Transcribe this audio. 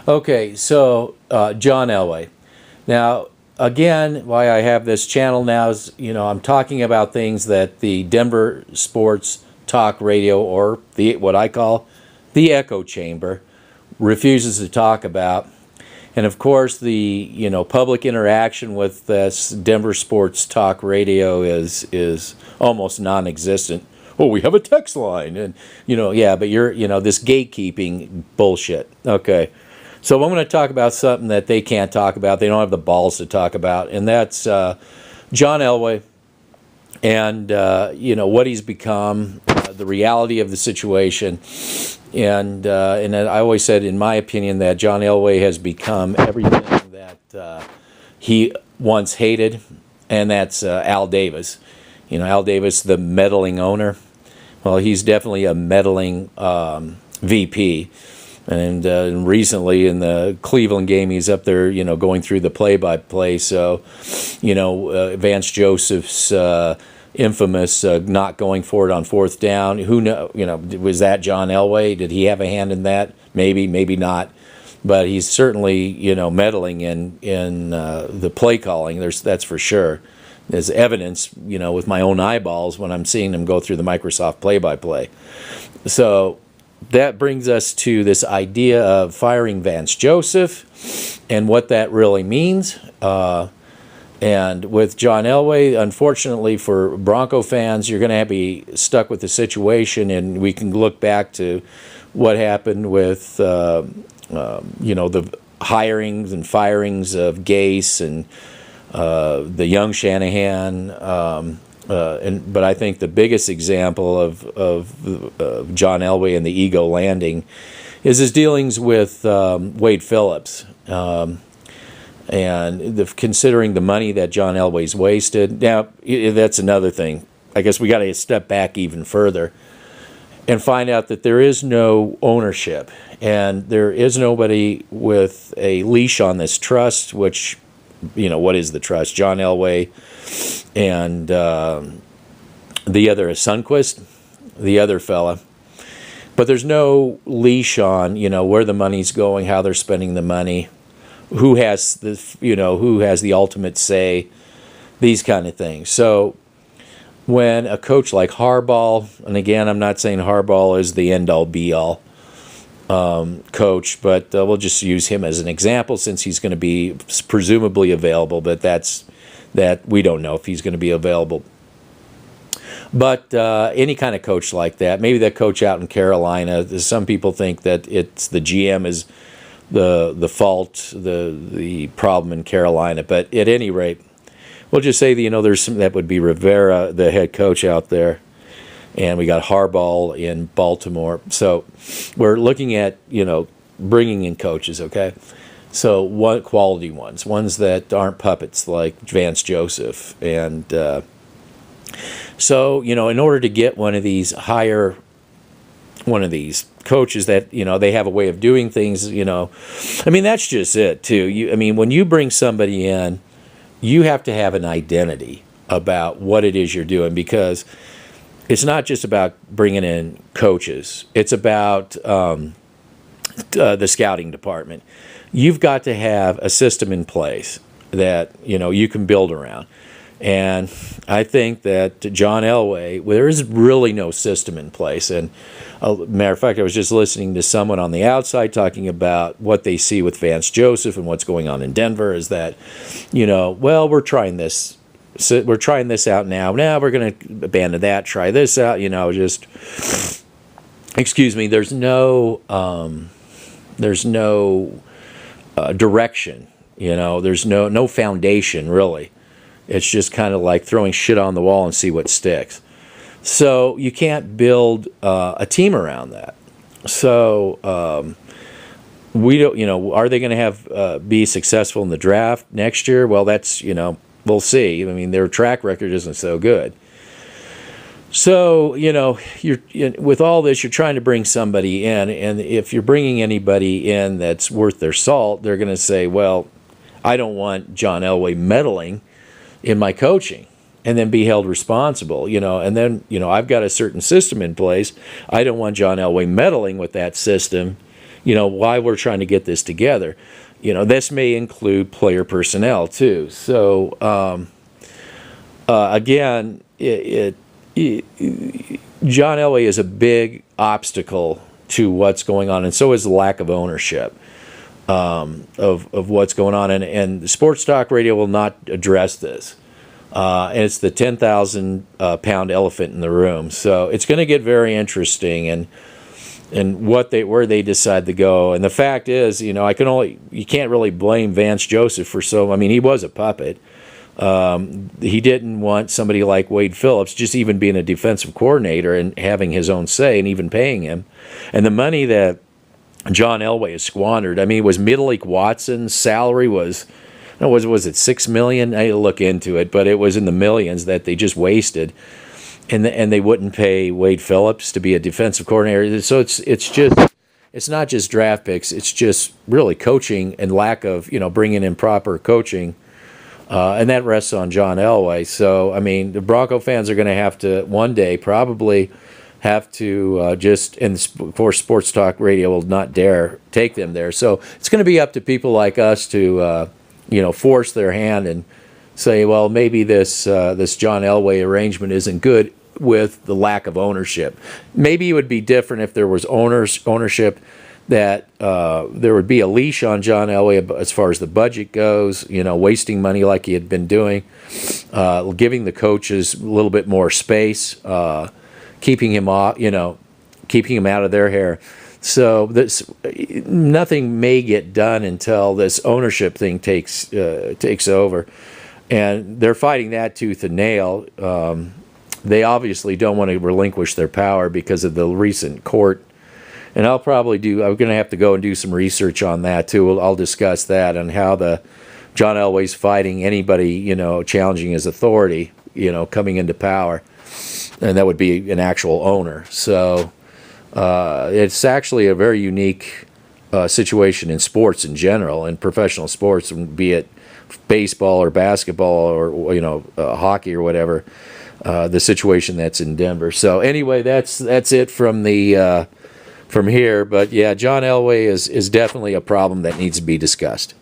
Okay, so John Elway. Now, again, why I have this channel now is, I'm talking about things that the Denver Sports Talk Radio, or what I call the echo chamber, refuses to talk about. And of course, the public interaction with this Denver Sports Talk Radio is almost non-existent. Oh, we have a text line, and yeah, but you're this gatekeeping bullshit. Okay. So I'm going to talk about something that they can't talk about. They don't have the balls to talk about, and that's John Elway and what he's become, the reality of the situation, and I always said, in my opinion, that John Elway has become everything that he once hated, and that's Al Davis. Al Davis, the meddling owner. Well, he's definitely a meddling VP. And recently in the Cleveland game, he's up there, going through the play-by-play. So, Vance Joseph's infamous not going for it on fourth down. Who know? Was that John Elway? Did he have a hand in that? Maybe, maybe not. But he's certainly, meddling in the play calling. That's for sure. There's evidence, with my own eyeballs when I'm seeing them go through the Microsoft play-by-play. So that brings us to this idea of firing Vance Joseph and what that really means. And with John Elway, unfortunately for Bronco fans, you're going to be stuck with the situation, and we can look back to what happened with, the hirings and firings of Gase and the young Shanahan. But I think the biggest example of John Elway and the ego landing is his dealings with Wade Phillips, and considering the money that John Elway's wasted. Now, that's another thing. I guess we got to step back even further and find out that there is no ownership, and there is nobody with a leash on this trust, which, what is the trust? John Elway and the other is Sundquist, the other fella. But there's no leash on, where the money's going, how they're spending the money, who has the ultimate say, these kind of things. So when a coach like Harbaugh, and again, I'm not saying Harbaugh is the end-all, be-all coach, but we'll just use him as an example since he's going to be presumably available, but that we don't know if he's going to be available. But any kind of coach like that, maybe that coach out in Carolina, some people think that it's the GM is the fault, the problem in Carolina. But at any rate, we'll just say that, there's some, that would be Rivera, the head coach out there, and we got Harbaugh in Baltimore. So we're looking at, bringing in coaches, okay? So what quality ones that aren't puppets like Vance Joseph. And so, in order to get one of these coaches that, they have a way of doing things, that's just it too. When you bring somebody in, you have to have an identity about what it is you're doing, because it's not just about bringing in coaches. It's about the scouting department. You've got to have a system in place that, you can build around. And I think that John Elway, there is really no system in place. And matter of fact, I was just listening to someone on the outside talking about what they see with Vance Joseph and what's going on in Denver is that, we're trying this. So we're trying this out now. Now we're going to abandon that, try this out, excuse me, there's no direction, there's no foundation, really. It's just kind of like throwing shit on the wall and see what sticks. So you can't build a team around that. So we don't, are they going to have be successful in the draft next year? Well, that's, we'll see. Their track record isn't so good. So, you're with all this, you're trying to bring somebody in, and if you're bringing anybody in that's worth their salt, they're going to say, well, I don't want John Elway meddling in my coaching and then be held responsible, and then, I've got a certain system in place. I don't want John Elway meddling with that system, why we're trying to get this together. This may include player personnel too. So again, John Elway is a big obstacle to what's going on, and so is the lack of ownership of what's going on. And the Sports Talk Radio will not address this. And it's the 10,000 pound elephant in the room. So it's going to get very interesting, and where they decide to go. And the fact is, you can't really blame Vance Joseph for he was a puppet. He didn't want somebody like Wade Phillips just even being a defensive coordinator and having his own say and even paying him. And the money that John Elway has squandered, was Middleek Watson's salary was it $6 million? I had to look into it, but it was in the millions that they just wasted. And they wouldn't pay Wade Phillips to be a defensive coordinator. So it's not just draft picks. It's just really coaching and lack of bringing in proper coaching, and that rests on John Elway. So the Bronco fans are going to have to one day probably have to and of course Sports Talk Radio will not dare take them there. So it's going to be up to people like us to force their hand and say, well, maybe this John Elway arrangement isn't good with the lack of ownership. Maybe it would be different if there was ownership, that there would be a leash on John Elway as far as the budget goes, wasting money like he had been doing, giving the coaches a little bit more space, keeping him out of their hair. So nothing may get done until this ownership thing takes over. And they're fighting that tooth and nail. They obviously don't want to relinquish their power because of the recent court. And I'm going to have to go and do some research on that too. I'll discuss that and how John Elway's fighting anybody, challenging his authority, coming into power. And that would be an actual owner. So it's actually a very unique situation in sports in general, in professional sports, be it baseball or basketball or hockey or whatever, the situation that's in Denver. So anyway, that's it from here. But yeah, John Elway is definitely a problem that needs to be discussed.